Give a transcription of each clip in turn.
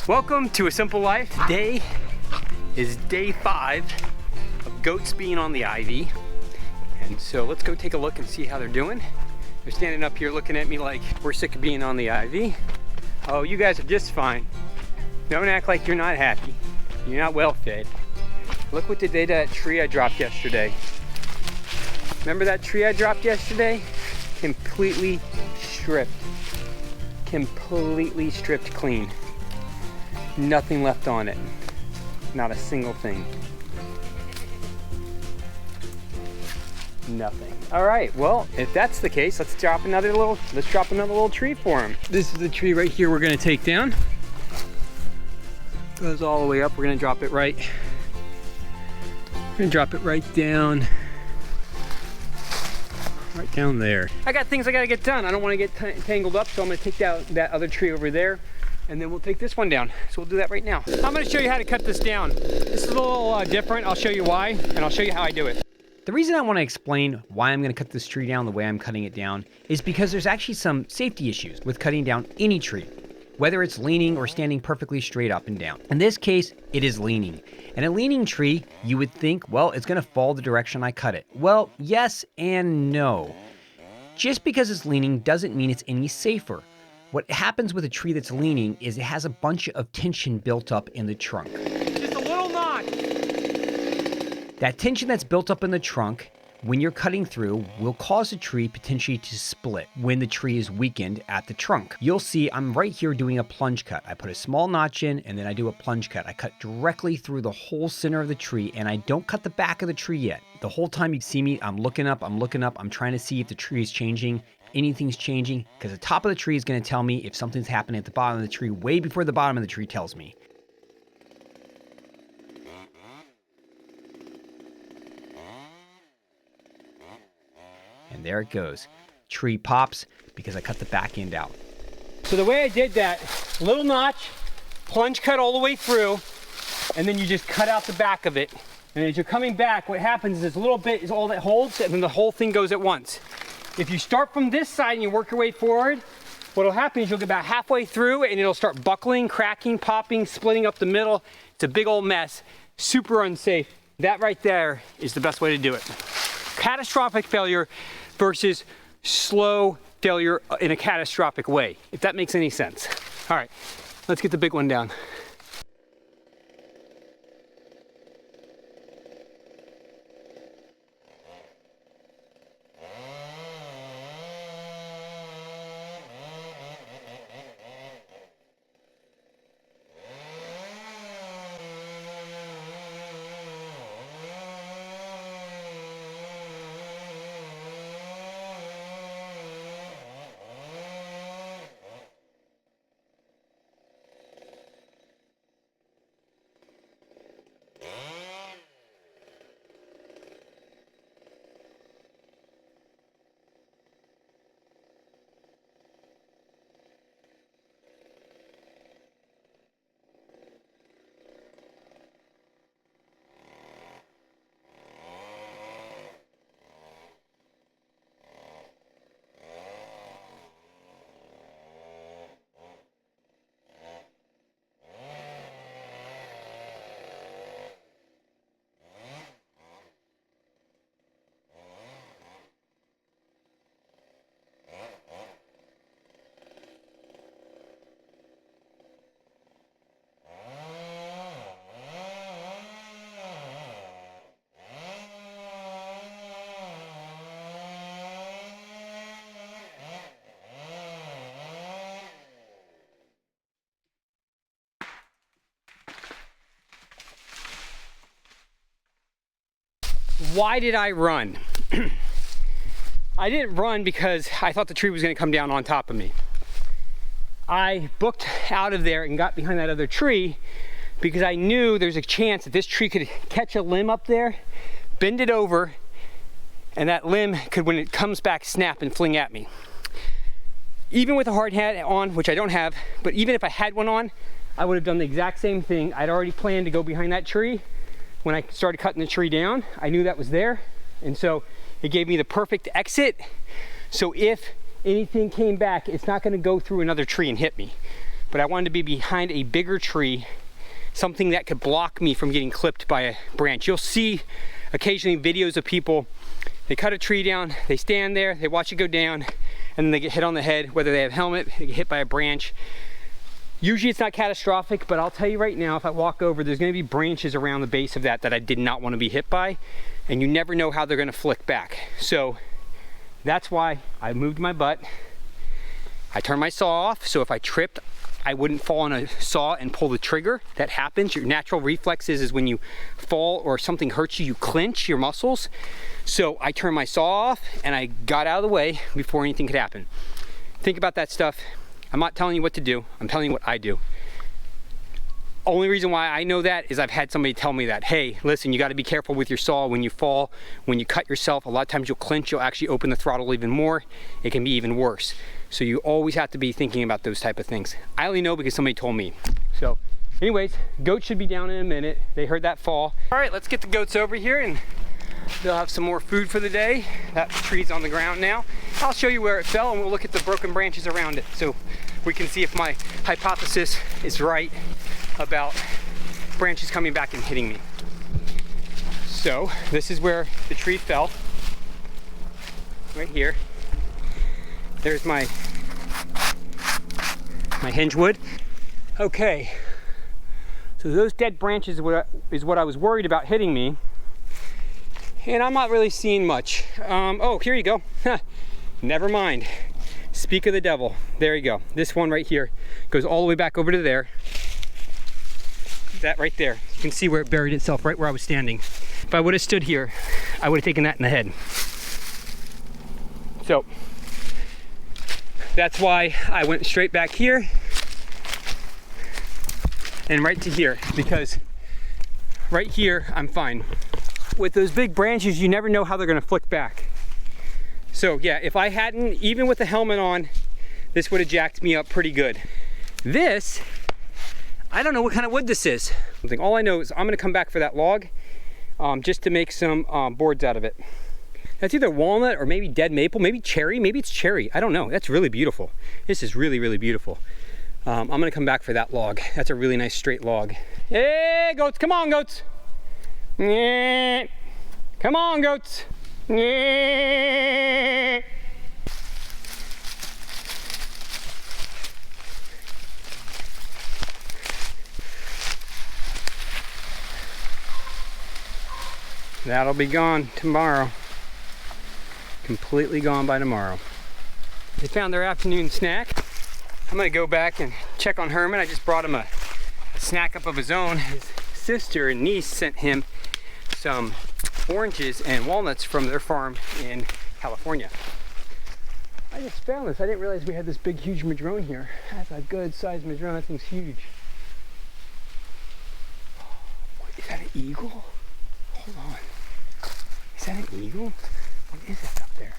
Welcome to A Simple Life. Today is day 5 of goats being on the ivy. And so let's go take a look and see how they're doing. They're standing up here looking at me like we're sick of being on the ivy. Oh, you guys are just fine. Don't act like you're not happy. You're not well fed. Look what they did to that tree I dropped yesterday. Remember that tree I dropped yesterday? Completely stripped. Completely stripped clean. Nothing left on it. Not a single thing. Nothing. All right, well, if that's the case, let's drop another little tree for him. This is the tree right here we're gonna take down. Goes all the way up. We're gonna drop it right. We're gonna drop it right down there. I got things I gotta get done. I don't wanna get tangled up, so I'm gonna take that other tree over there, and then we'll take this one down. So we'll do that right now. I'm gonna show you how to cut this down. This is a little different. I'll show you why, and I'll show you how I do it. The reason I wanna explain why I'm gonna cut this tree down the way I'm cutting it down is because there's actually some safety issues with cutting down any tree, whether it's leaning or standing perfectly straight up and down. In this case, it is leaning. And a leaning tree, you would think, well, it's gonna fall the direction I cut it. Well, yes and no. Just because it's leaning doesn't mean it's any safer. What happens with a tree that's leaning is it has a bunch of tension built up in the trunk. Just a little knot. That tension that's built up in the trunk, when you're cutting through, will cause the tree potentially to split when the tree is weakened at the trunk. You'll see I'm right here doing a plunge cut. I put a small notch in and then I do a plunge cut. I cut directly through the whole center of the tree and I don't cut the back of the tree yet. The whole time you see me, I'm looking up, I'm trying to see if the tree is changing, anything's changing, because the top of the tree is going to tell me if something's happening at the bottom of the tree way before the bottom of the tree tells me. And there it goes. Tree pops because I cut the back end out. So the way I did that, little notch, plunge cut all the way through, and then you just cut out the back of it. And as you're coming back, what happens is this little bit is all that holds, and then the whole thing goes at once. If you start from this side and you work your way forward, what'll happen is you'll get about halfway through and it'll start buckling, cracking, popping, splitting up the middle. It's a big old mess, super unsafe. That right there is the best way to do it. Catastrophic failure versus slow failure in a catastrophic way, if that makes any sense. All right, let's get the big one down. Why did I run? I didn't run because I thought the tree was gonna come down on top of me. I booked out of there and got behind that other tree because I knew there's a chance that this tree could catch a limb up there, bend it over, and that limb could, when it comes back, snap and fling at me. Even with a hard hat on, which I don't have, but even if I had one on, I would have done the exact same thing. I'd already planned to go behind that tree. When I started cutting the tree down, I knew that was there. And so it gave me the perfect exit. So if anything came back, it's not gonna go through another tree and hit me. but I wanted to be behind a bigger tree, something that could block me from getting clipped by a branch. You'll see occasionally videos of people, they cut a tree down, they stand there, they watch it go down, and then they get hit on the head, whether they have a helmet, they get hit by a branch. Usually it's not catastrophic, but I'll tell you right now, if I walk over, there's gonna be branches around the base of that I did not want to be hit by, and you never know how they're gonna flick back. So that's why I moved my butt. I turned my saw off, so if I tripped, I wouldn't fall on a saw and pull the trigger. That happens. Your natural reflexes is when you fall or something hurts you, you clench your muscles. So I turned my saw off and I got out of the way before anything could happen. Think about that stuff. I'm not telling you what to do. I'm telling you what I do. Only reason why I know that is I've had somebody tell me that, hey, listen, you got to be careful with your saw when you fall, when you cut yourself. A lot of times you'll clench, you'll actually open the throttle even more. It can be even worse. So you always have to be thinking about those type of things. I only know because somebody told me. So anyways, goats should be down in a minute. They heard that fall. All right, let's get the goats over here and they'll have some more food for the day. That tree's on the ground now. I'll show you where it fell and we'll look at the broken branches around it so we can see if my hypothesis is right about branches coming back and hitting me. So this is where the tree fell, right here. There's my hinge wood. Okay, so those dead branches is what I was worried about hitting me. And I'm not really seeing much. Oh, here you go. Never mind. Speak of the devil. There you go. This one right here goes all the way back over to there. That right there. You can see where it buried itself, right where I was standing. If I would have stood here, I would have taken that in the head. So that's why I went straight back here and right to here, because right here I'm fine. With those big branches, you never know how they're gonna flick back. So yeah, if I hadn't, even with the helmet on, this would have jacked me up pretty good. This, I don't know what kind of wood this is. All I know is I'm gonna come back for that log just to make some boards out of it. That's either walnut or maybe dead maple, maybe cherry, maybe it's cherry. I don't know, that's really beautiful. This is really, really beautiful. I'm gonna come back for that log. That's a really nice straight log. Hey, goats, come on, goats. Yeah. Come on, goats. Yeah. That'll be gone tomorrow. Completely gone by tomorrow. They found their afternoon snack. I'm gonna go back and check on Herman. I just brought him a snack up of his own. His sister and niece sent him some oranges and walnuts from their farm in California. I just found this. I didn't realize we had this big, huge madrone here. That's a good sized madrone. That thing's huge. Is that an eagle? Hold on. Is that an eagle? What is that up there?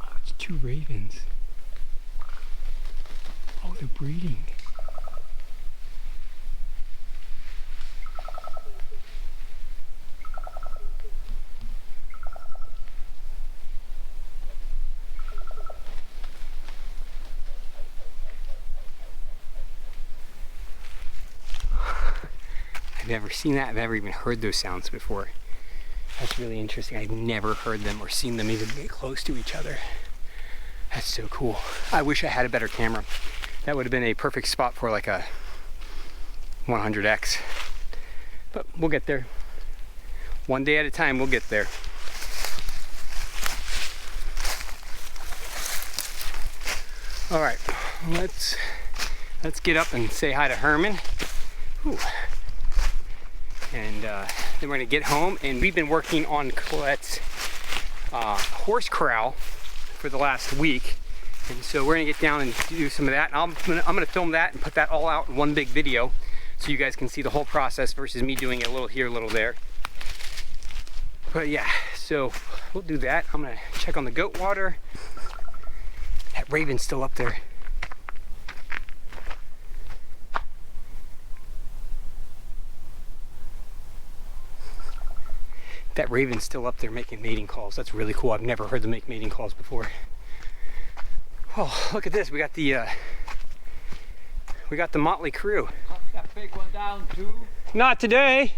Oh, it's two ravens. Oh, they're breeding. I've never seen that. I've never even heard those sounds before. That's really interesting. I've never heard them or seen them even get close to each other. That's so cool. I wish I had a better camera. That would have been a perfect spot for like a 100X. But we'll get there. One day at a time, we'll get there. All right, let's get up and say hi to Herman. Ooh. And then we're gonna get home, and we've been working on Colette's horse corral for the last week, and so we're gonna get down and do some of that. And I'm gonna film that and put that all out in one big video, so you guys can see the whole process versus me doing it a little here, a little there. But yeah, so we'll do that. I'm gonna check on the goat water. That raven's still up there. That raven's still up there making mating calls. That's really cool. I've never heard them make mating calls before. Oh, look at this. We got the motley crew. Cut that big one down too. Not today.